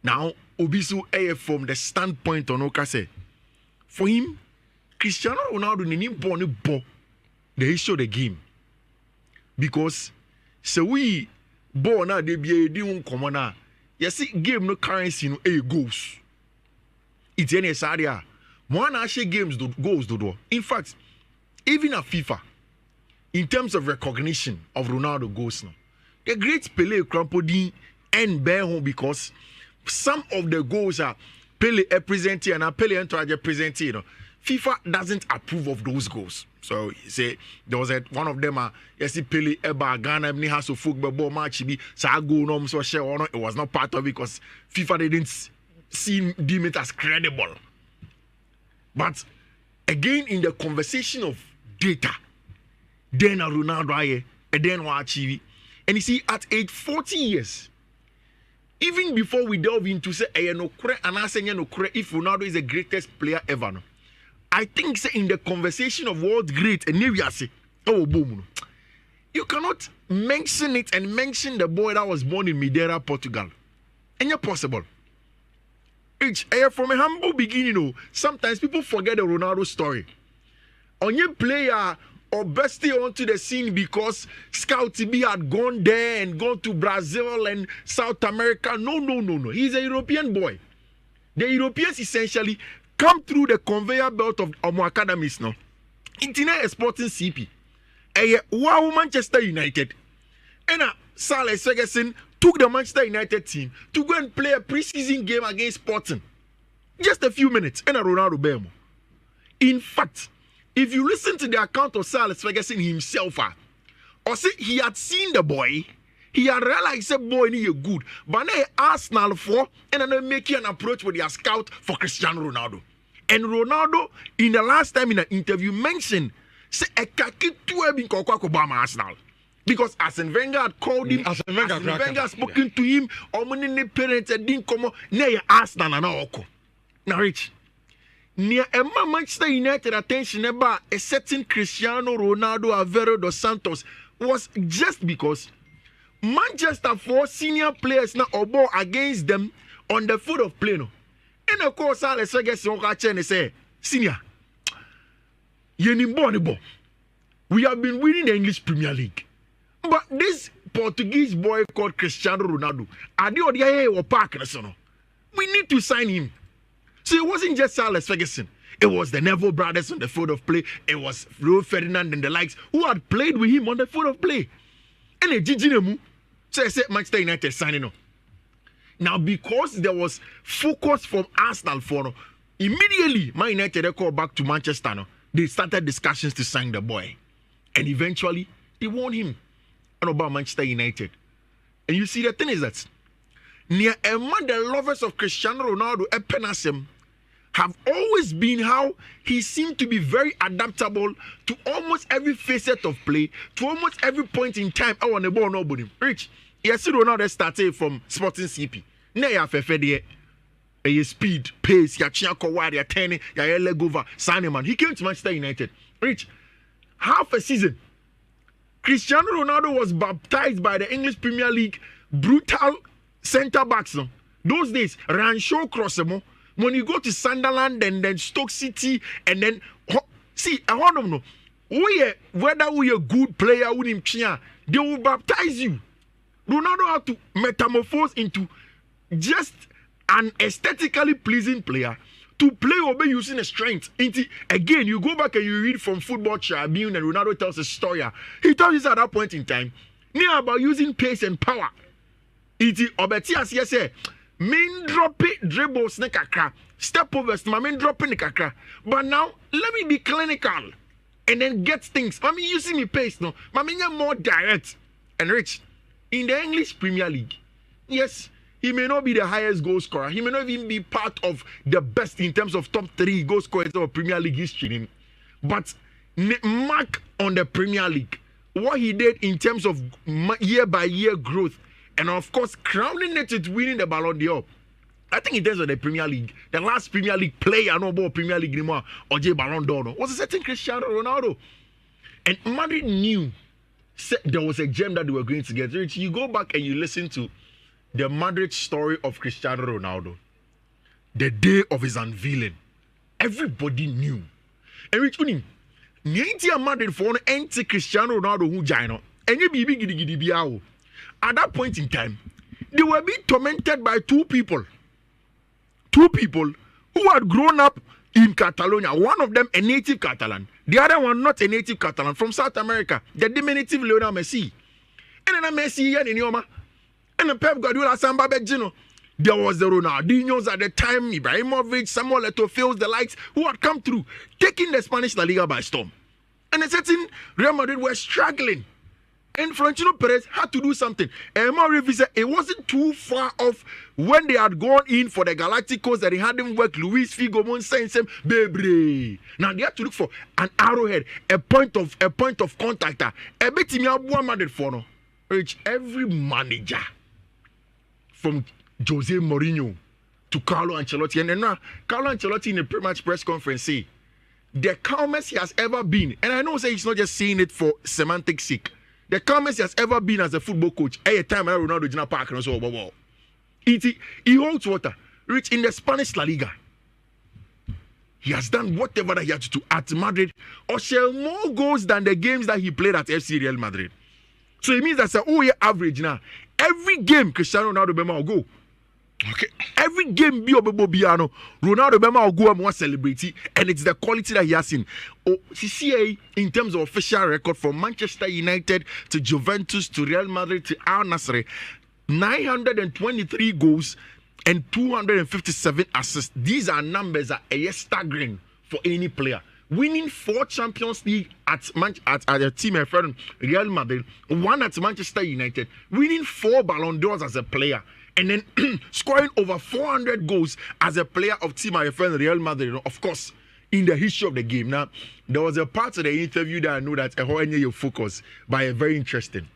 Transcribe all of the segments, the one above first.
Now, Obisu from the standpoint on Okase, for him, Cristiano Ronaldo didn't born the issue of the game. Because so we born now they be a deal common. You see, game no currency no goals. It's any area. One actually games goals do. In fact, even at FIFA, in terms of recognition of Ronaldo goals now, the great Pele Crampodin and Bear because some of the goals are Pele represented and Pele entourage represented. FIFA doesn't approve of those goals. So you say there was one of them. You see Pele Eba Ghana has a football match. Be so I go no so share or it was not part of it because FIFA didn't deem it as credible. But again, in the conversation of data, then a Ronaldo and then Wachivi, and you see at age 40 years. Even before we delve into say no if Ronaldo is the greatest player ever, no, I think say in the conversation of world great and you say, oh boom, you cannot mention it and mention the boy that was born in Madeira, Portugal. And you're possible. From a humble beginning, sometimes people forget the Ronaldo story. On your player or bestie onto the scene because Scout TB had gone there and gone to Brazil and South America. No. He's a European boy. The Europeans essentially come through the conveyor belt of our academies now. Internet Sporting CP. Wow, Manchester United. And Sir Alex Ferguson took the Manchester United team to go and play a preseason game against Sporting. Just a few minutes. And Ronaldo Bemo. In fact, if you listen to the account of Sir Alex Ferguson himself, or say he had seen the boy, he had realized the boy is good, but now Arsenal for and then making an approach with their scout for Cristiano Ronaldo. And Ronaldo, in the last time in an interview, mentioned say a kaki to being Obama Arsenal. Because Arsene Wenger had called him, Arsene Wenger had spoken to him, or many parents didn't come near Arsenal and all. Now, Rich. Near a Manchester United attention about a certain Cristiano Ronaldo Aveiro dos Santos was just because Manchester for senior players now obo against them on the foot of play. No. And of course, Alex Ferguson say, senior, we have been winning the English Premier League. But this Portuguese boy called Cristiano Ronaldo, we need to sign him. So it wasn't just Alex Ferguson. It was the Neville brothers on the field of play. It was Rio Ferdinand and the likes who had played with him on the field of play. And a Gigi so I said Manchester United signing on. Now because there was focus from Arsenal for immediately Man United called back to Manchester. No, they started discussions to sign the boy. And eventually they won him. And about Manchester United. And you see the thing is that near among the lovers of Cristiano Ronaldo Epenasem have always been how he seemed to be very adaptable to almost every facet of play, to almost every point in time. I want to ball nobody. Rich, yes, Ronaldo started from Sporting CP. Now you have a speed, pace, ya chiako wide, ya turning, ya leg over, Saneman. He came to Manchester United. Rich, half a season. Cristiano Ronaldo was baptized by the English Premier League brutal centre backs. No? Those days, Rancho Crossemo. When you go to Sunderland and then Stoke City and then see, I want to know whether we a good player with him, they will baptize you. Ronaldo had to metamorphose into just an aesthetically pleasing player to play obey using a strength. Again, you go back and you read from Football Tribune and Ronaldo tells a story. He tells us at that point in time, near about using pace and power. Obetias yes, main drop it, dribbles nekakra, step overs, my main dropping nekakra. But now let me be clinical and then get things. I mean, you see me pace no, I mean you're more direct and rich. In the English Premier League, yes, he may not be the highest goal scorer. He may not even be part of the best in terms of top 3 goal scorers of Premier League history. But mark on the Premier League, what he did in terms of year by year growth, and of course, crowning it with winning the Ballon d'Or. I think in terms of the Premier League, the last Premier League player, no more Premier League anymore, or J Ballon d'Or, was a certain Cristiano Ronaldo. And Madrid knew there was a gem that they were going to get. You go back and you listen to the Madrid story of Cristiano Ronaldo, the day of his unveiling, everybody knew. And which one? Niente Madrid for no anti Cristiano Ronaldo who joined. And you be gidi biao. At that point in time, they were being tormented by two people who had grown up in Catalonia. One of them a native Catalan, the other one not a native Catalan, from South America, the diminutive Lionel Messi. And then Messi and Inyoma and the Pep Guardiola Samba Begino. There was the Ronaldinhos at the time, Ibrahimovic, Samuel Eto'o, Fields, the likes who had come through, taking the Spanish La Liga by storm. And a certain Real Madrid were struggling. And Florentino Perez had to do something. And Mauricio said it wasn't too far off when they had gone in for the Galacticos that he hadn't worked. Luis Figo, Monsensem, Bebre. Now they had to look for an arrowhead, a point of contact. A bit in your Madrid for no. Which every manager from Jose Mourinho to Carlo Ancelotti, and then now Carlo Ancelotti in a pre-match press conference say the calmest he has ever been, and I know say he's not just saying it for semantic sake. The calmest he has ever been as a football coach. Every time Ronaldo Gina Park and so on. He holds water. Rich in the Spanish La Liga. He has done whatever that he had to do at Madrid, or share more goals than the games that he played at FC Real Madrid. So it means that's a average now. Every game Cristiano Ronaldo Bema will go. Okay. Every game Ronaldo Bema will go and want celebrity, and it's the quality that he has seen. CCA in terms of official record from Manchester United to Juventus to Real Madrid to Al Nassr, 923 goals and 257 assists. These are numbers that are staggering for any player. Winning 4 Champions League at a team in front Real Madrid, 1 at Manchester United, winning 4 Ballon d'Ors as a player, and then scoring over 400 goals as a player of team my friend Real Madrid. Of course, in the history of the game. Now, there was a part of the interview that I know that you focus by a very interesting.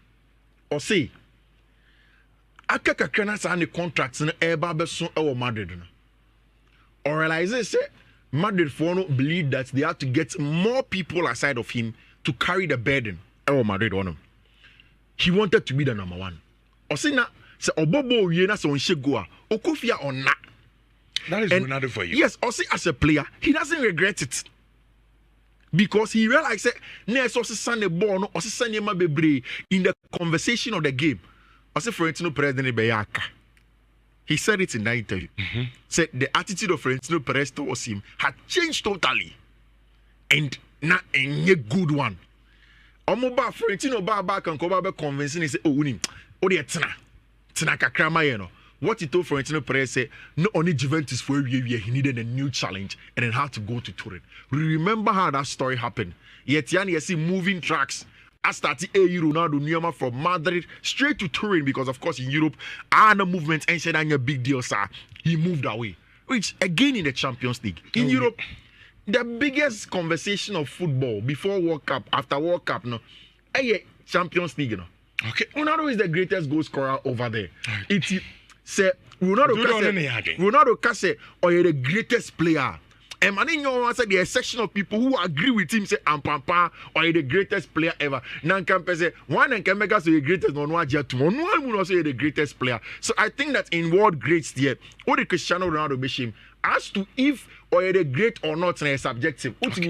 Or say, Akaka Krenas and the contracts in Airbabeson or Madrid. Or realize say Madrid for no believe that they have to get more people aside of him to carry the burden. Or Madrid on him. He wanted to be the number one. Or say na se obobo yena so onshegua okofia on na. That is Ronaldo for you. Yes, also as a player, he doesn't regret it. Because he realized that in the conversation of the game. Also Florentino Perez he said it in that interview. Said the attitude of Florentino Perez towards him had changed totally. And not a good one. Omoba Florentino back and come back convincing he said, oh, tina kakrama yeno. What he told Florentino Perez said, not only Juventus for a year, he needed a new challenge and then had to go to Turin. We remember how that story happened. Yet Yanni see moving tracks. I started Ronaldo Nioma from Madrid straight to Turin because of course in Europe, no movement and said a big deal, sir. He moved away. Which again in the Champions League. In Europe, the biggest conversation of football before World Cup, after World Cup, Champions League, Okay. Ronaldo is the greatest goal scorer over there. It's say Ronaldo Kase or the greatest player. And Maninho said there are a section of people who agree with him say Ampampa or the greatest player ever. Nankampe say one and Kameka say the greatest one will also say the greatest player. So I think that in world greats there, all the Cristiano Ronaldo Bishim as to if or the great or not is subjective. Okay.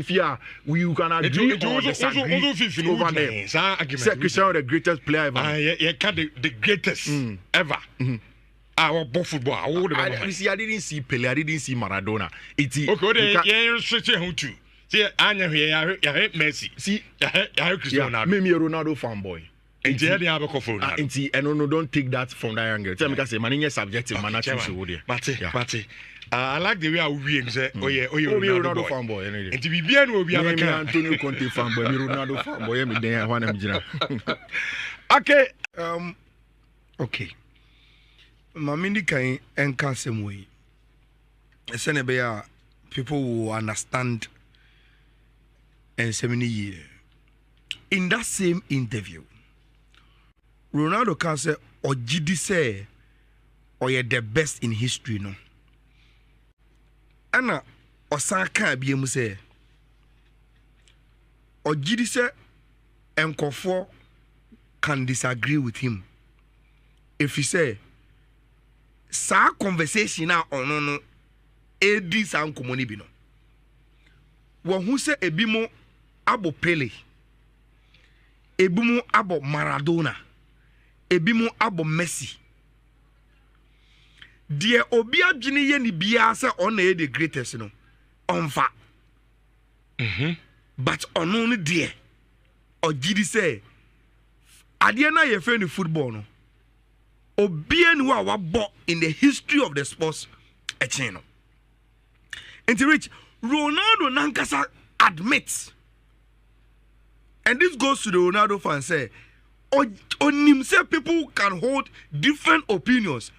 We can agree or disagree over there. Say Cristiano the greatest player ever. The greatest ever. Our football. I didn't see Pele. I didn't see Maradona. See, Messi. See, Cristiano. Maybe a Ronaldo fanboy. And don't take that from that angle. Tell me, because man is subjective. Mate. I like the way I will say, Ronaldo fanboy. And to be bien will be Antonio Conte fanboy. Ronaldo fanboy. Okay. Mamindi can enka same way. People will understand in so many years. In that same interview, Ronaldo can say, or GD say, or you're the best in history, no. Anna, or Saka be able to say, or GD say, and Kofo can disagree with him. If he say, sa conversation na ono no edi sa nkomo ni bi no wo hu se ebi mo abo Pele ebi mo abo Maradona ebi mo abo Messi die obi adwene ye ni bia se on e the greatest no onfa but ono no die ogidi say ade na ye fe ni football no obian who are born in the history of the sports a channel. And to reach Ronaldo Nankasa admits, and this goes to the Ronaldo fans say, on himself people can hold different opinions,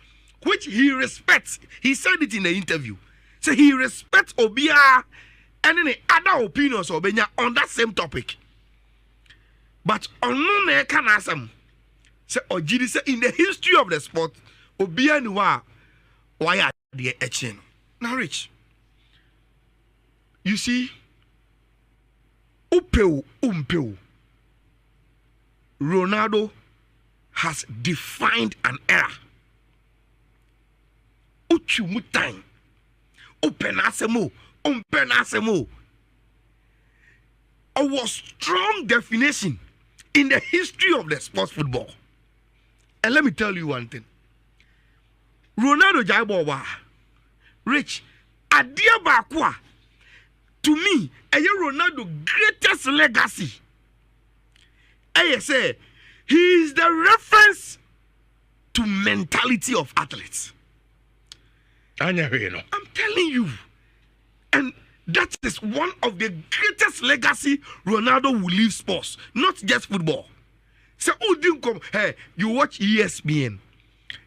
which he respects. He said it in the interview. So he respects Obia and any other opinions Obenya on that same topic. But on no can asam. So Ojidi say in the history of the sport, Obia Nwa why are they etching? Now Rich, you see, Upeu Umpeu, Ronaldo has defined an era. Uchumutain, Upenasemo, Umpenasemo. Our strong definition in the history of the sports football. And let me tell you one thing. Ronaldo Jaibowa, Rich, Adia Bakwa, to me, Ronaldo greatest legacy. I say, he is the reference to mentality of athletes. I'm telling you. And that is one of the greatest legacy Ronaldo will leave sports, not just football. So who didn't come? Hey, you watch ESPN.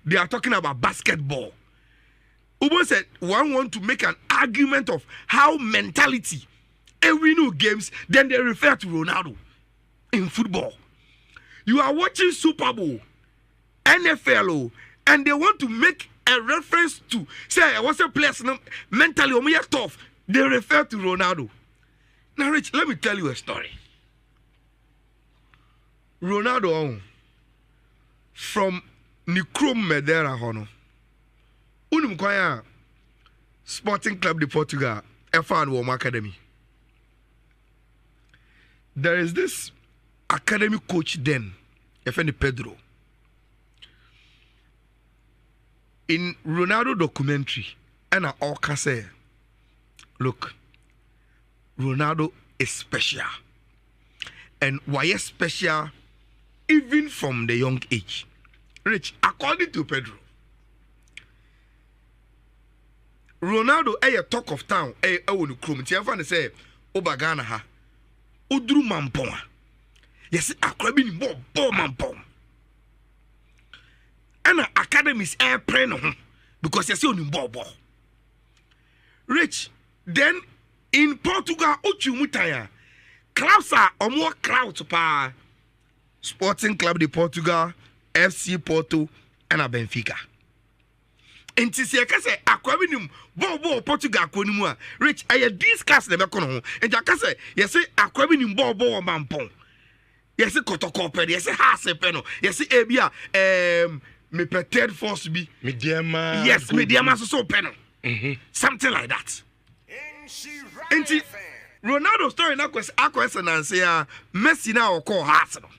They are talking about basketball. Ubo said one want to make an argument of how mentality every new games, then they refer to Ronaldo in football. You are watching Super Bowl, NFL, and they want to make a reference to say what's a place mentally tough. They refer to Ronaldo. Now, Rich, let me tell you a story. Ronaldo from Nikrom Medera Hono. Unumkwaya Sporting Club de Portugal, F1 Warm Academy. There is this academy coach then, FN Pedro. In Ronaldo documentary, and I all can say, look, Ronaldo is special. And why is special? Even from the young age. Rich, according to Pedro, Ronaldo a talk of town wonu krom ti afa ne say obagana ha oduru mampon a yes akwabi ni bo mampon ana academies pre no ho because yes oni bo Rich, then in Portugal ochumutaya clubs are omo crowd pa Sporting Club de Portugal, FC Porto, and Benfica. And to say, I can say, Aquaminum, Bobo, Portugal, Conumua, Rich, I discuss the Becono, and I can say, yes, Aquaminum, Bobo, Mampon. Yes, Cotocope, yes, Hasepeno, yes, Ebia, me prepared force be, Mediama, yes, Mediama, so penal. Something like that. And Ronaldo story now was Aquasan and say, Messi now call Arsenal.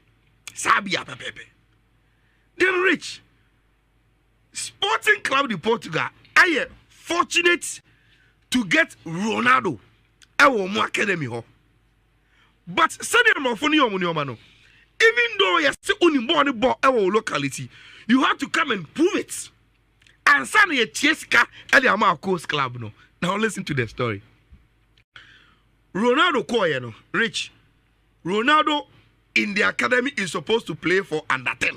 Sabia Pepe. Then Rich, Sporting Club de Portugal, I am fortunate to get Ronaldo at my academy. But send him off on your mano. Even though you're still only born in our locality, you have to come and prove it. And send a Cheska at the Amar Coast Club. No. Now listen to the story. Ronaldo Koyano, Rich, Ronaldo in the academy is supposed to play for under 10.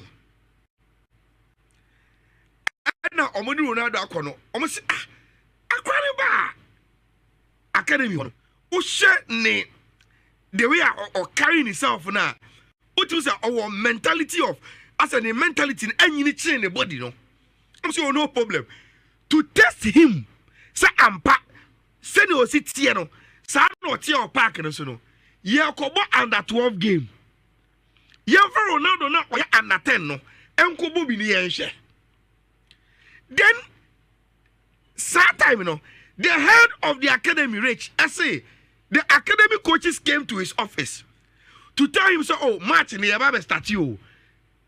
And now Omoni Ronaldo akono. Omo say akwani ba academy ono. O share ne the way or carrying himself now. What you say our mentality of as a mentality any change the body no. I'm saying no problem. To test him, say ampa send you sit here no. Sa no tie park no so no. Ye kobo under 12 game. Ye for Ronaldo na under 10 no. Enkobo bi ni yenhwe. Then sad time, the head of the academy, Rich, I say, the academy coaches came to his office to tell him, so, oh, match in the Ababe statue.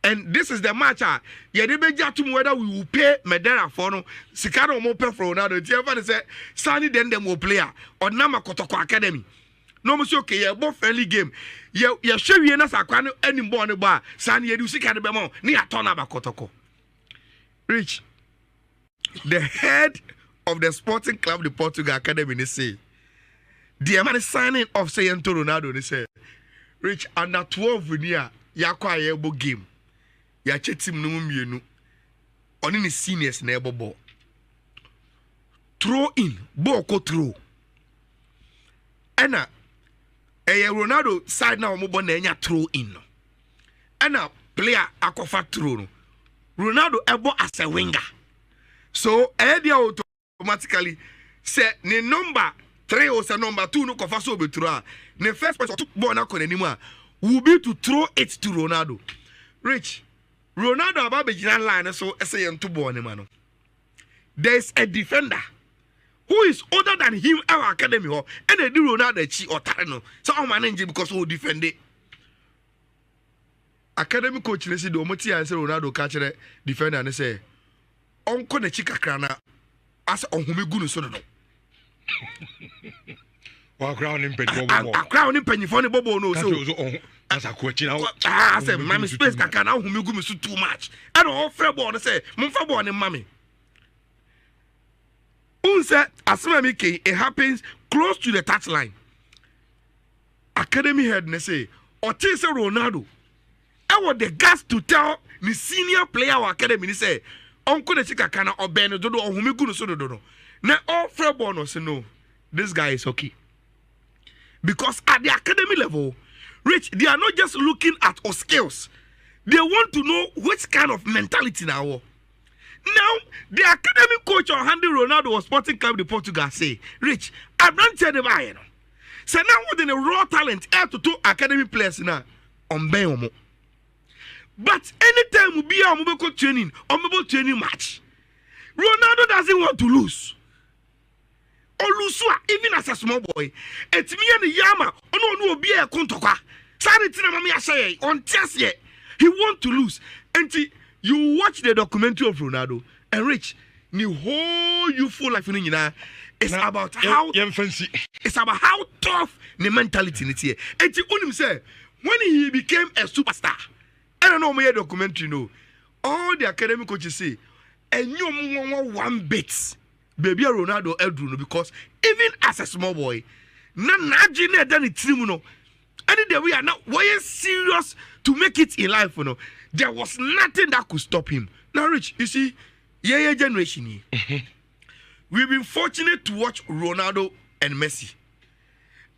And this is the match. Yeah, they be to whether we will pay Medera for no. Sikano mo pay for Ronaldo. Tiafa say, Sani then them will player or Nama Kotoko Academy. No, monsieur, okay, yeah, both friendly game. Yeah, sure, we are not any more on the bar. Sani, you see, can be more near Tonaba Kotoko. Rich, the head of the Sporting Club, the Portugal Academy, they say, the man is signing off saying to Ronaldo, they say, Rich, under 12 years, Yakwa Yebo game. Ya chetim no mienu oni ni seniors na ebobo throw in ball ko throw ena Ronaldo side na omobo na enya throw in no ena player akofa throw no Ronaldo ebo as a winger so dia automatically say ne number 3 or say number 2 no kofa so be throw ne first person to ball na ko nanimu will be to throw it to Ronaldo. Rich, Ronaldo about the line, so I say to born man. There's a defender who is older than him our academy and they do Ronaldo chi or Tarno. So I'm managing because who defend it. Academy coach they say the Omoti and say Ronaldo catch the defender and they say Uncle the Chica Crana as on whom you go so no. Well, crown him penny a crown in penny for the bobo no so. As a question now. I said, Mammy space can now whom you go too much. I don't offer born to say, Mumfa born and mammy. Unse, as it happens close to the touchline. Academy head, they say, or Tisa Ronaldo. I want the gas to tell the senior player of academy, they say, Uncle the Chica Cana or Ben Dodo or whom you go so do. Now, all fair born say, no, this guy is okay. Because at the academy level, Rich, they are not just looking at our skills. They want to know which kind of mentality now. Now, the academy coach on Handy Ronaldo was Sporting Club de Portugal say, Rich, I don't tell them I know. So now within a raw talent, air to 2 academy players now on Beomo. But anytime we be a mobile training or mobile training match, Ronaldo doesn't want to lose. Or lose even as a small boy. It's me and the Yama. Oh no, be a contoka. Sanitina Mamia say on test yet. He want to lose. And you watch the documentary of Ronaldo and Rich, the whole youthful life in it's about how it's about how tough the mentality in it here. And you say when he became a superstar, I don't know my documentary no. All the academic coaches say, and you one bit. Baby Ronaldo Eldruno because even as a small boy, Nanajine done it no. Any day we are not serious to make it in life, there was nothing that could stop him. Now, Rich, you see, yeah, generation. We've been fortunate to watch Ronaldo and Messi.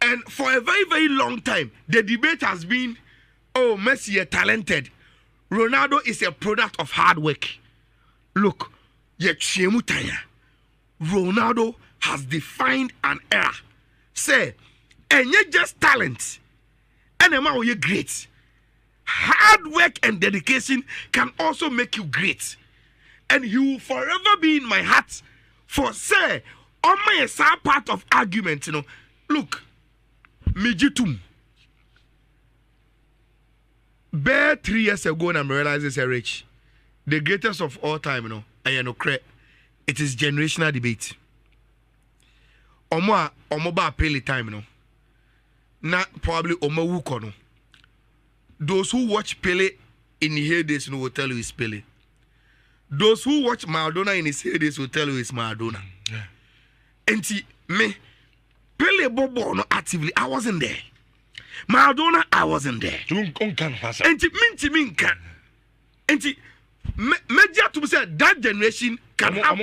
And for a very, very long time, the debate has been, oh, Messi is talented. Ronaldo is a product of hard work. Look, Ronaldo has defined an era. Say, and yet just talent. And a man will great. Hard work and dedication can also make you great. And he will forever be in my heart. For say, on my side part of argument, look, Mijitum. Bare 3 years ago, and I realized this, Rich, the greatest of all time, I know correct. It is generational debate. Omo ba Pele time na probably Omo Wuko Those who watch Pele in his heydays will tell you it's Pele. Those who watch Maradona in his heydays will tell you it's Maradona. Yeah. And me Pele Bobo no actively I wasn't there. Maradona I wasn't there. And minka. And media to say that generation can have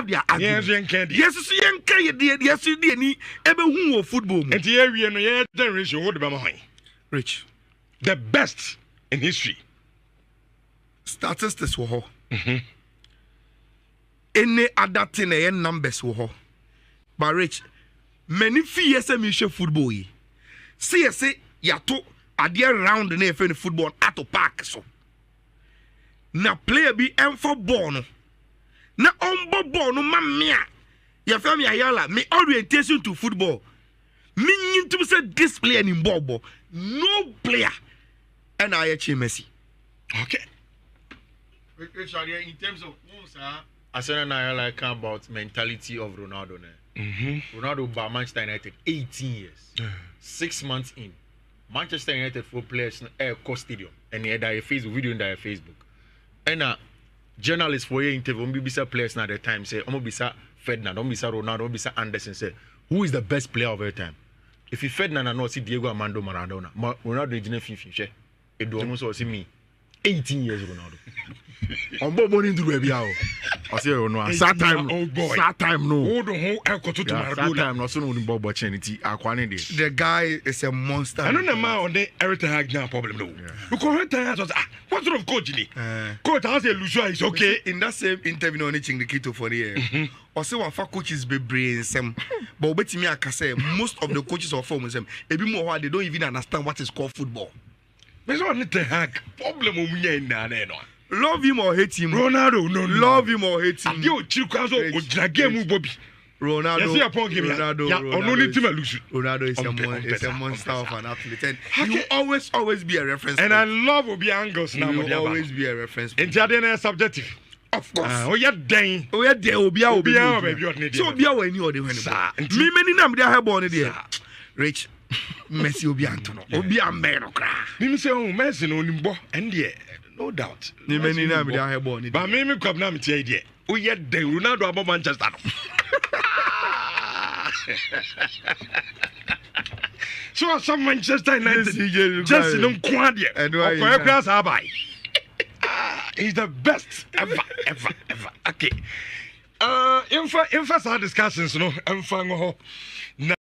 their argument. Yes, football. And the generation what about Rich, the best in history. Statistics were any adapting a numbers were but Rich, many fears a mission football. See, yato a dear round the name football at the park so. Na player be for born. na ombo ball no mamia ya fami Ayala me orientation to football me nyintum say this player in ball no player and I Messi. Okay. In terms of I said Ayala come about mentality of Ronaldo. Ronaldo by Manchester United 18 years. 6 months in. Manchester United 4 players in Air Coast Stadium and he had a Facebook video in their Facebook. And journalists for your interview, Bisa players at the time say, Bisa Ferdinand, Bisa Ronaldo, Bisa Anderson say, who is the best player of all time? If you Ferdinand and not see Diego Armando Maradona, Ronaldo is Fifi. It do almost see me. 18 years Ronaldo. On Bobo into baby. I say no. Sad time. Sad time no. Hold on, sad time no. So no Bobo Chenity. The guy is a monster. I don't know man on the everything had no problem no. Because everything was what sort of coach ni? Coach has a Lucia is okay. In that same interview no anything the kito for the year. Or say one for coaches be brain some. But betimi aka say most of the coaches of form them. Ebi more they don't even understand what is called football. There's one little hack problem on me in there no. Love him or hate him. Ronaldo, no. Love him or hate him. You chikazo o dragemu Bobby. Ronaldo. Yes, Ronaldo is a monster of an athlete. And he will always be a reference. And I love Obi Angles now. He will always be a reference. And Jadena is subjective. Of course. Oh, you're dang. Oh, yeah, there will be a baby. So be away any other when me many number they have born there. Rich Messi will be Antonio. Will be a man of cry. Me say, oh, Messi no nimbo. And yeah, no doubt. Me many number they have born. But me come now me tell you. Oh, yeah, the Ronaldo about Manchester. So some Manchester United just no quadia. He's the best ever. Okay. Infa discussions no.